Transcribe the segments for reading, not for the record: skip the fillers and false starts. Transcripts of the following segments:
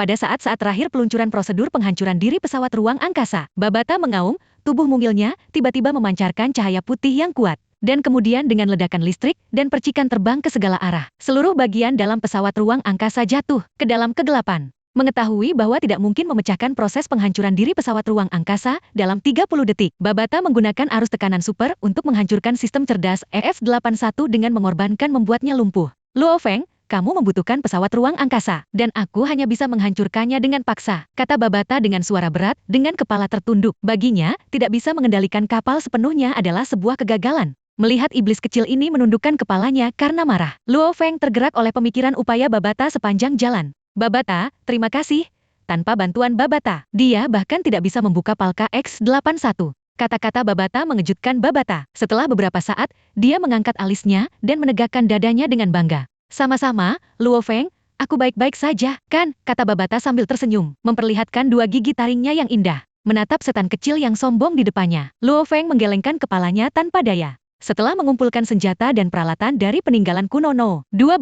pada saat-saat terakhir peluncuran prosedur penghancuran diri pesawat ruang angkasa. Babata mengaum, tubuh mungilnya tiba-tiba memancarkan cahaya putih yang kuat. Dan kemudian dengan ledakan listrik dan percikan terbang ke segala arah, seluruh bagian dalam pesawat ruang angkasa jatuh ke dalam kegelapan. Mengetahui bahwa tidak mungkin memecahkan proses penghancuran diri pesawat ruang angkasa dalam 30 detik, Babata menggunakan arus tekanan super untuk menghancurkan sistem cerdas EF-81 dengan mengorbankan membuatnya lumpuh. Luo Feng, kamu membutuhkan pesawat ruang angkasa, dan aku hanya bisa menghancurkannya dengan paksa, kata Babata dengan suara berat, dengan kepala tertunduk. Baginya, tidak bisa mengendalikan kapal sepenuhnya adalah sebuah kegagalan. Melihat iblis kecil ini menundukkan kepalanya karena marah, Luo Feng tergerak oleh pemikiran upaya Babata sepanjang jalan. Babata, terima kasih. Tanpa bantuan Babata, dia bahkan tidak bisa membuka Palka X-81. Kata-kata Babata mengejutkan Babata. Setelah beberapa saat, dia mengangkat alisnya dan menegakkan dadanya dengan bangga. Sama-sama, Luo Feng, aku baik-baik saja, kan? Kata Babata sambil tersenyum, memperlihatkan dua gigi taringnya yang indah. Menatap setan kecil yang sombong di depannya, Luo Feng menggelengkan kepalanya tanpa daya. Setelah mengumpulkan senjata dan peralatan dari peninggalan kuno No. 12,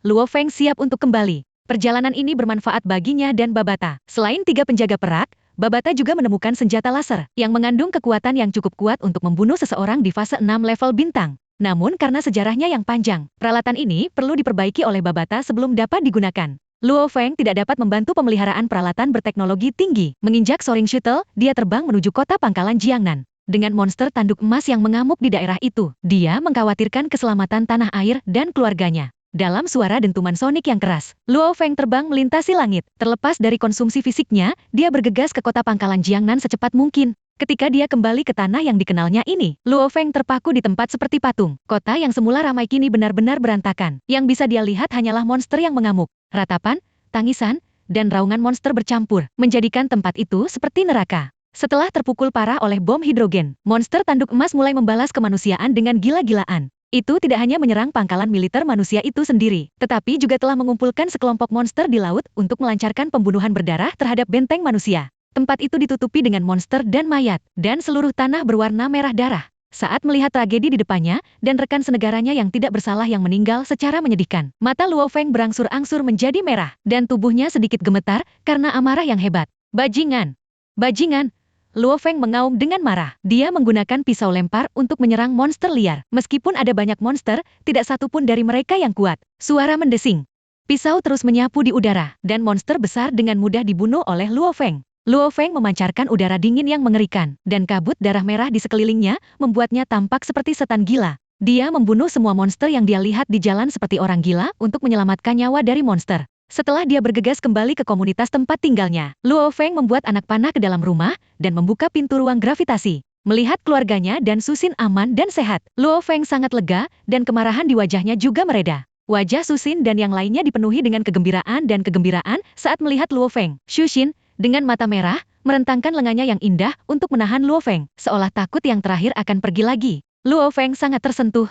Luo Feng siap untuk kembali. Perjalanan ini bermanfaat baginya dan Babata. Selain 3 penjaga perak, Babata juga menemukan senjata laser yang mengandung kekuatan yang cukup kuat untuk membunuh seseorang di fase 6 level bintang. Namun karena sejarahnya yang panjang, peralatan ini perlu diperbaiki oleh Babata sebelum dapat digunakan. Luo Feng tidak dapat membantu pemeliharaan peralatan berteknologi tinggi. Menginjak Soaring Shuttle, dia terbang menuju kota pangkalan Jiangnan. Dengan monster tanduk emas yang mengamuk di daerah itu, dia mengkhawatirkan keselamatan tanah air dan keluarganya. Dalam suara dentuman sonik yang keras, Luo Feng terbang melintasi langit. Terlepas dari konsumsi fisiknya, dia bergegas ke kota pangkalan Jiangnan secepat mungkin. Ketika dia kembali ke tanah yang dikenalnya ini, Luo Feng terpaku di tempat seperti patung. Kota yang semula ramai kini benar-benar berantakan. Yang bisa dia lihat hanyalah monster yang mengamuk. Ratapan, tangisan, dan raungan monster bercampur, menjadikan tempat itu seperti neraka. Setelah terpukul parah oleh bom hidrogen, monster tanduk emas mulai membalas kemanusiaan dengan gila-gilaan. Itu tidak hanya menyerang pangkalan militer manusia itu sendiri, tetapi juga telah mengumpulkan sekelompok monster di laut untuk melancarkan pembunuhan berdarah terhadap benteng manusia. Tempat itu ditutupi dengan monster dan mayat, dan seluruh tanah berwarna merah darah. Saat melihat tragedi di depannya, dan rekan senegaranya yang tidak bersalah yang meninggal secara menyedihkan, mata Luo Feng berangsur-angsur menjadi merah, dan tubuhnya sedikit gemetar karena amarah yang hebat. Bajingan! Bajingan! Luo Feng mengaum dengan marah. Dia menggunakan pisau lempar untuk menyerang monster liar. Meskipun ada banyak monster, tidak satu pun dari mereka yang kuat. Suara mendesing. Pisau terus menyapu di udara, dan monster besar dengan mudah dibunuh oleh Luo Feng. Luo Feng memancarkan udara dingin yang mengerikan, dan kabut darah merah di sekelilingnya membuatnya tampak seperti setan gila. Dia membunuh semua monster yang dia lihat di jalan seperti orang gila untuk menyelamatkan nyawa dari monster. Setelah dia bergegas kembali ke komunitas tempat tinggalnya, Luo Feng membuat anak panah ke dalam rumah dan membuka pintu ruang gravitasi. Melihat keluarganya dan Susin aman dan sehat, Luo Feng sangat lega dan kemarahan di wajahnya juga mereda. Wajah Susin dan yang lainnya dipenuhi dengan kegembiraan saat melihat Luo Feng. Susin, dengan mata merah, merentangkan lengannya yang indah untuk menahan Luo Feng, seolah takut yang terakhir akan pergi lagi. Luo Feng sangat tersentuh.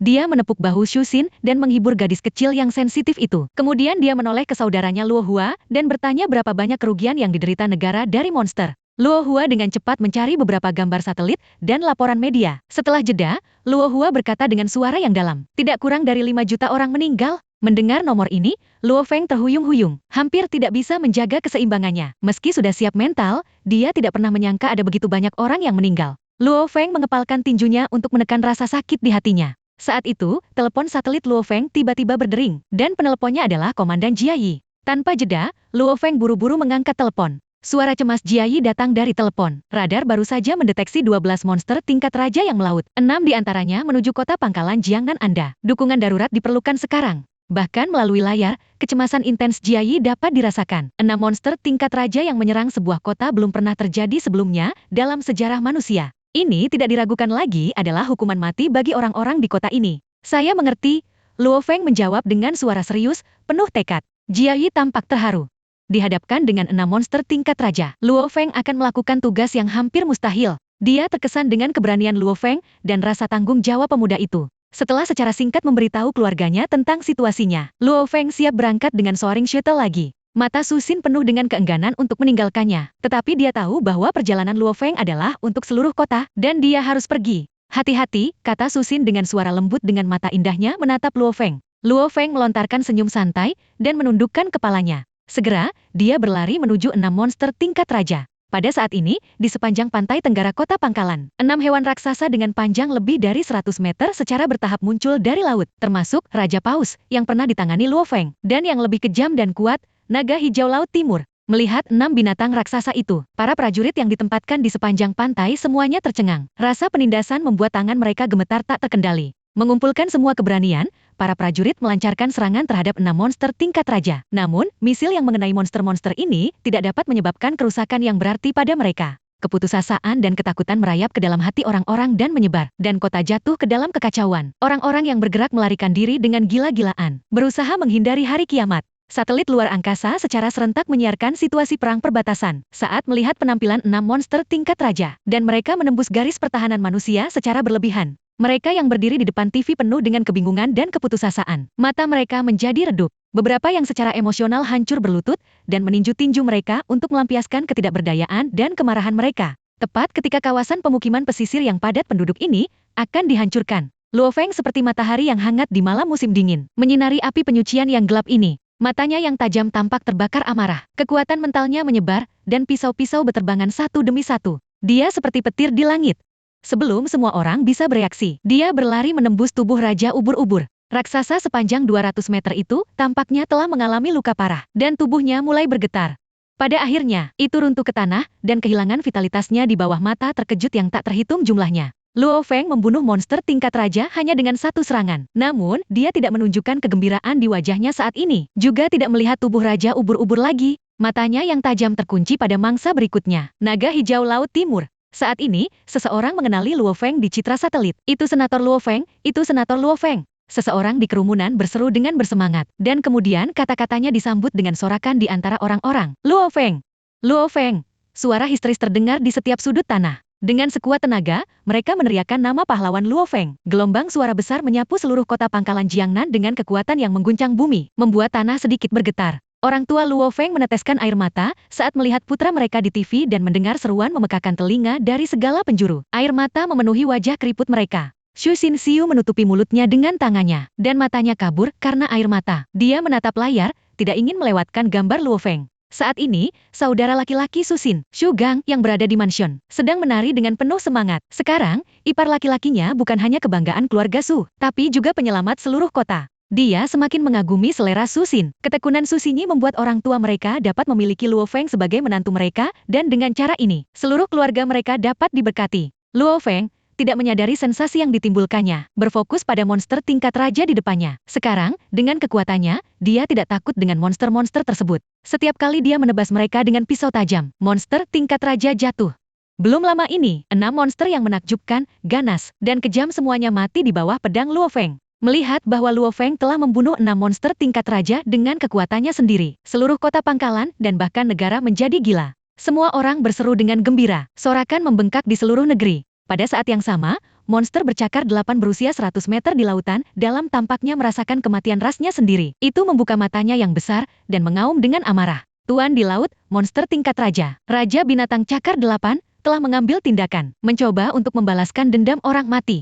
Dia menepuk bahu Susin dan menghibur gadis kecil yang sensitif itu. Kemudian dia menoleh ke saudaranya Luo Hua dan bertanya berapa banyak kerugian yang diderita negara dari monster. Luo Hua dengan cepat mencari beberapa gambar satelit dan laporan media. Setelah jeda, Luo Hua berkata dengan suara yang dalam, tidak kurang dari 5 juta orang meninggal. Mendengar nomor ini, Luo Feng terhuyung-huyung, hampir tidak bisa menjaga keseimbangannya. Meski sudah siap mental, dia tidak pernah menyangka ada begitu banyak orang yang meninggal. Luo Feng mengepalkan tinjunya untuk menekan rasa sakit di hatinya. Saat itu, telepon satelit Luo Feng tiba-tiba berdering, dan penelponnya adalah Komandan Jiayi. Tanpa jeda, Luo Feng buru-buru mengangkat telepon. Suara cemas Jiayi datang dari telepon. Radar baru saja mendeteksi 12 monster tingkat raja yang melaut. 6 di antaranya menuju kota pangkalan Jiangnan Anda. Dukungan darurat diperlukan sekarang. Bahkan melalui layar, kecemasan intens Jiayi dapat dirasakan. 6 monster tingkat raja yang menyerang sebuah kota belum pernah terjadi sebelumnya dalam sejarah manusia. Ini tidak diragukan lagi adalah hukuman mati bagi orang-orang di kota ini. Saya mengerti, Luo Feng menjawab dengan suara serius, penuh tekad. Jiayi tampak terharu. Dihadapkan dengan 6 monster tingkat raja, Luo Feng akan melakukan tugas yang hampir mustahil. Dia terkesan dengan keberanian Luo Feng dan rasa tanggung jawab pemuda itu. Setelah secara singkat memberitahu keluarganya tentang situasinya, Luo Feng siap berangkat dengan Soaring Shuttle lagi. Mata Susin penuh dengan keengganan untuk meninggalkannya, tetapi dia tahu bahwa perjalanan Luo Feng adalah untuk seluruh kota, dan dia harus pergi. Hati-hati, kata Susin dengan suara lembut dengan mata indahnya menatap Luo Feng. Luo Feng melontarkan senyum santai, dan menundukkan kepalanya. Segera, dia berlari menuju 6 monster tingkat raja. Pada saat ini, di sepanjang pantai tenggara kota Pangkalan, 6 hewan raksasa dengan panjang lebih dari 100 meter secara bertahap muncul dari laut, termasuk Raja Paus, yang pernah ditangani Luo Feng, dan yang lebih kejam dan kuat, naga hijau laut timur. Melihat 6 binatang raksasa itu, para prajurit yang ditempatkan di sepanjang pantai semuanya tercengang. Rasa penindasan membuat tangan mereka gemetar tak terkendali. Mengumpulkan semua keberanian, para prajurit melancarkan serangan terhadap 6 monster tingkat raja. Namun, misil yang mengenai monster-monster ini tidak dapat menyebabkan kerusakan yang berarti pada mereka. Keputusasaan dan ketakutan merayap ke dalam hati orang-orang dan menyebar, dan kota jatuh ke dalam kekacauan. Orang-orang yang bergerak melarikan diri dengan gila-gilaan, berusaha menghindari hari kiamat. Satelit luar angkasa secara serentak menyiarkan situasi perang perbatasan saat melihat penampilan 6 monster tingkat raja, dan mereka menembus garis pertahanan manusia secara berlebihan. Mereka yang berdiri di depan TV penuh dengan kebingungan dan keputusasaan. Mata mereka menjadi redup. Beberapa yang secara emosional hancur berlutut, dan meninju tinju mereka untuk melampiaskan ketidakberdayaan dan kemarahan mereka. Tepat ketika kawasan pemukiman pesisir yang padat penduduk ini akan dihancurkan. Luo Feng seperti matahari yang hangat di malam musim dingin, menyinari api penyucian yang gelap ini. Matanya yang tajam tampak terbakar amarah. Kekuatan mentalnya menyebar, dan pisau-pisau beterbangan satu demi satu. Dia seperti petir di langit. Sebelum semua orang bisa bereaksi, dia berlari menembus tubuh Raja Ubur-ubur. Raksasa sepanjang 200 meter itu tampaknya telah mengalami luka parah, dan tubuhnya mulai bergetar. Pada akhirnya, itu runtuh ke tanah, dan kehilangan vitalitasnya di bawah mata terkejut yang tak terhitung jumlahnya. Luo Feng membunuh monster tingkat raja hanya dengan satu serangan. Namun, dia tidak menunjukkan kegembiraan di wajahnya saat ini. Juga tidak melihat tubuh Raja Ubur-ubur lagi. Matanya yang tajam terkunci pada mangsa berikutnya. Naga hijau laut timur. Saat ini, seseorang mengenali Luo Feng di citra satelit. Itu Senator Luo Feng, itu Senator Luo Feng. Seseorang di kerumunan berseru dengan bersemangat. Dan kemudian kata-katanya disambut dengan sorakan di antara orang-orang. Luo Feng! Luo Feng! Suara histeris terdengar di setiap sudut tanah. Dengan sekuat tenaga, mereka meneriakkan nama pahlawan Luo Feng. Gelombang suara besar menyapu seluruh kota Pangkalan Jiangnan dengan kekuatan yang mengguncang bumi, membuat tanah sedikit bergetar. Orang tua Luo Feng meneteskan air mata saat melihat putra mereka di TV dan mendengar seruan memekakan telinga dari segala penjuru. Air mata memenuhi wajah keriput mereka. Xu Xinxiu menutupi mulutnya dengan tangannya, dan matanya kabur karena air mata. Dia menatap layar, tidak ingin melewatkan gambar Luo Feng. Saat ini, saudara laki-laki Susin, Xu Gang, yang berada di mansion, sedang menari dengan penuh semangat. Sekarang, ipar laki-lakinya bukan hanya kebanggaan keluarga Su, tapi juga penyelamat seluruh kota. Dia semakin mengagumi selera Susin. Ketekunan Susinyi membuat orang tua mereka dapat memiliki Luo Feng sebagai menantu mereka, dan dengan cara ini, seluruh keluarga mereka dapat diberkati. Luo Feng tidak menyadari sensasi yang ditimbulkannya, berfokus pada monster tingkat raja di depannya. Sekarang, dengan kekuatannya, dia tidak takut dengan monster-monster tersebut. Setiap kali dia menebas mereka dengan pisau tajam, monster tingkat raja jatuh. Belum lama ini, 6 monster yang menakjubkan, ganas, dan kejam semuanya mati di bawah pedang Luo Feng. Melihat bahwa Luo Feng telah membunuh 6 monster tingkat raja dengan kekuatannya sendiri, seluruh kota Pangkalan dan bahkan negara menjadi gila. Semua orang berseru dengan gembira, sorakan membengkak di seluruh negeri. Pada saat yang sama, monster bercakar 8 berusia 100 meter di lautan, dalam tampaknya merasakan kematian rasnya sendiri. Itu membuka matanya yang besar, dan mengaum dengan amarah. Tuan di laut, monster tingkat raja. Raja binatang cakar 8, telah mengambil tindakan, mencoba untuk membalaskan dendam orang mati.